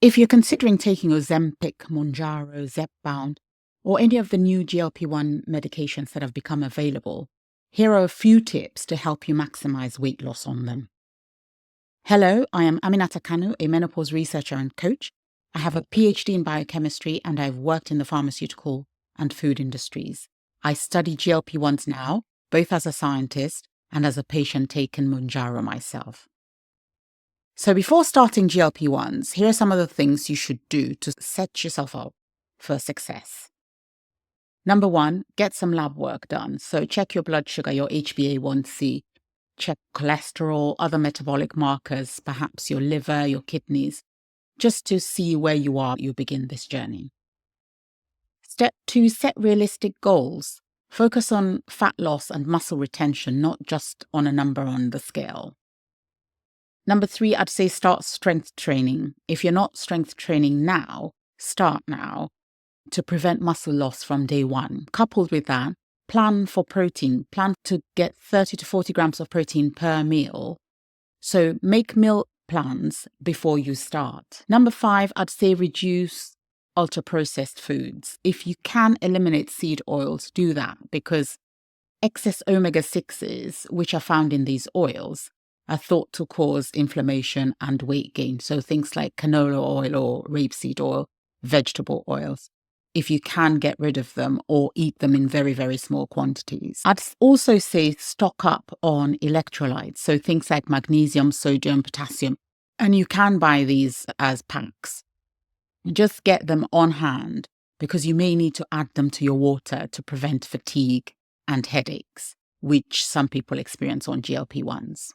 If you're considering taking Ozempic, Mounjaro, Zepbound, or any of the new GLP-1 medications that have become available, here are a few tips to help you maximize weight loss on them. Hello, I am Aminata Kanu, a menopause researcher and coach. I have a PhD in biochemistry and I've worked in the pharmaceutical and food industries. I study GLP-1s now, both as a scientist and as a patient taking Mounjaro myself. So before starting GLP-1s, here are some of the things you should do to set yourself up for success. Number 1, get some lab work done. So check your blood sugar, your HbA1c, check cholesterol, other metabolic markers, perhaps your liver, your kidneys, just to see where you are you begin this journey. Step 2, set realistic goals. Focus on fat loss and muscle retention, not just on a number on the scale. Number 3, I'd say start strength training. If you're not strength training now, start now to prevent muscle loss from day one. Coupled with that, plan for protein. Plan to get 30 to 40 grams of protein per meal. So make meal plans before you start. Number 5, I'd say reduce ultra-processed foods. If you can eliminate seed oils, do that, because excess omega-6s, which are found in these oils, are thought to cause inflammation and weight gain. So things like canola oil or rapeseed oil, vegetable oils, if you can get rid of them or eat them in very, very small quantities. I'd also say stock up on electrolytes. So things like magnesium, sodium, potassium, and you can buy these as packs. Just get them on hand because you may need to add them to your water to prevent fatigue and headaches, which some people experience on GLP-1s.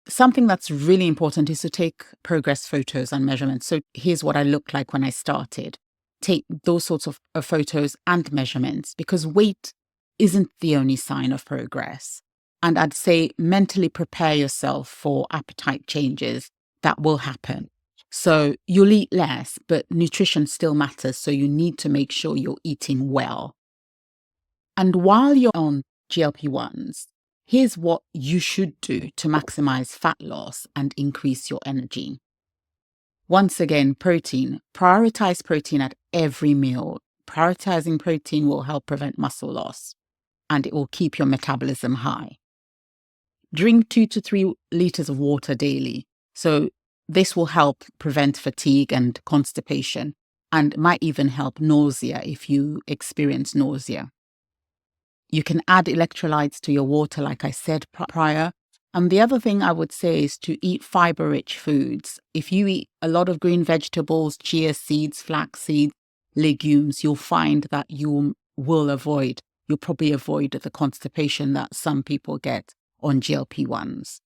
Something that's really important is to take progress photos and measurements. So here's what I looked like when I started. Take those sorts of photos and measurements, because weight isn't the only sign of progress. And I'd say mentally prepare yourself for appetite changes that will happen. So you'll eat less, but nutrition still matters. So you need to make sure you're eating well. And while you're on GLP-1s, here's what you should do to maximize fat loss and increase your energy. Once again, protein. Prioritize protein at every meal. Prioritizing protein will help prevent muscle loss and it will keep your metabolism high. Drink 2 to 3 liters of water daily. So this will help prevent fatigue and constipation and might even help nausea if you experience nausea. You can add electrolytes to your water, like I said prior. And the other thing I would say is to eat fiber-rich foods. If you eat a lot of green vegetables, chia seeds, flax seeds, legumes, you'll find that you'll probably avoid the constipation that some people get on GLP-1s.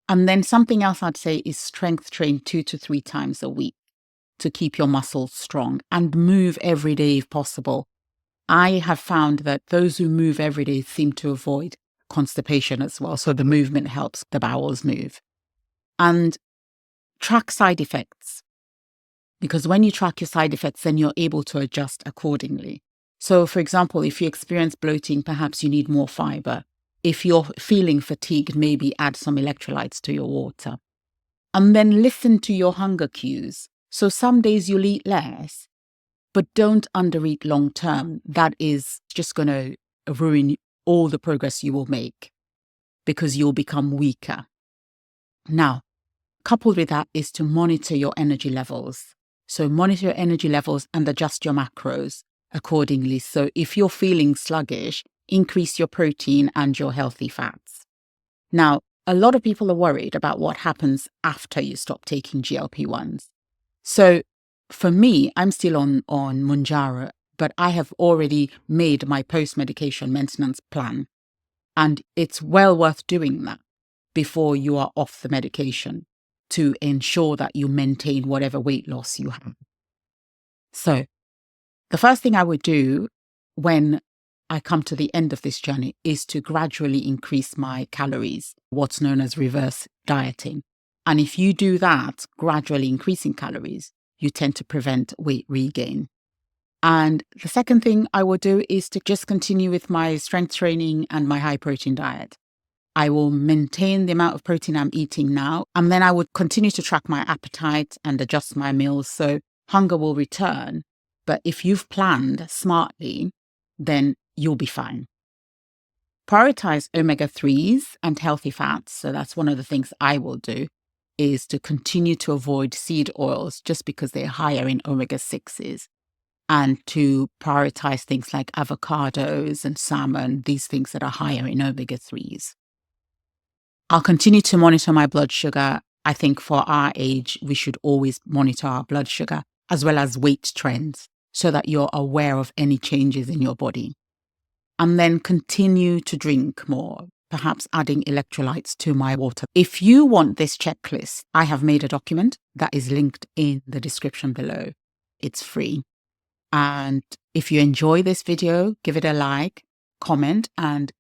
And then something else I'd say is strength train 2 to 3 times a week to keep your muscles strong and move every day if possible. I have found that those who move every day seem to avoid constipation as well. So the movement helps the bowels move. And track side effects. Because when you track your side effects, then you're able to adjust accordingly. So for example, if you experience bloating, perhaps you need more fiber. If you're feeling fatigued, maybe add some electrolytes to your water. And then listen to your hunger cues. So some days you'll eat less, but don't undereat long term. That is just going to ruin all the progress you will make because you'll become weaker. Now, coupled with that is to monitor your energy levels. So monitor your energy levels and adjust your macros accordingly. So if you're feeling sluggish, increase your protein and your healthy fats. Now, a lot of people are worried about what happens after you stop taking GLP-1s. So for me, I'm still on Mounjaro, but I have already made my post-medication maintenance plan. And it's well worth doing that before you are off the medication to ensure that you maintain whatever weight loss you have. So the first thing I would do when I come to the end of this journey is to gradually increase my calories, what's known as reverse dieting. And if you do that, gradually increasing calories, you tend to prevent weight regain. And the second thing I would do is to just continue with my strength training and my high protein diet. I will maintain the amount of protein I'm eating now, and then I would continue to track my appetite and adjust my meals so hunger will return. But if you've planned smartly, then you'll be fine. Prioritize omega-3s and healthy fats. So that's one of the things I will do, is to continue to avoid seed oils just because they're higher in omega-6s, and to prioritize things like avocados and salmon, these things that are higher in omega-3s. I'll continue to monitor my blood sugar. I think for our age, we should always monitor our blood sugar as well as weight trends so that you're aware of any changes in your body. And then continue to drink more, perhaps adding electrolytes to my water. If you want this checklist, I have made a document that is linked in the description below. It's free. And if you enjoy this video, give it a like, comment, and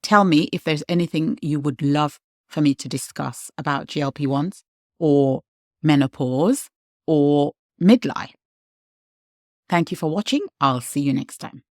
tell me if there's anything you would love for me to discuss about GLP-1s or menopause or midlife. Thank you for watching. I'll see you next time.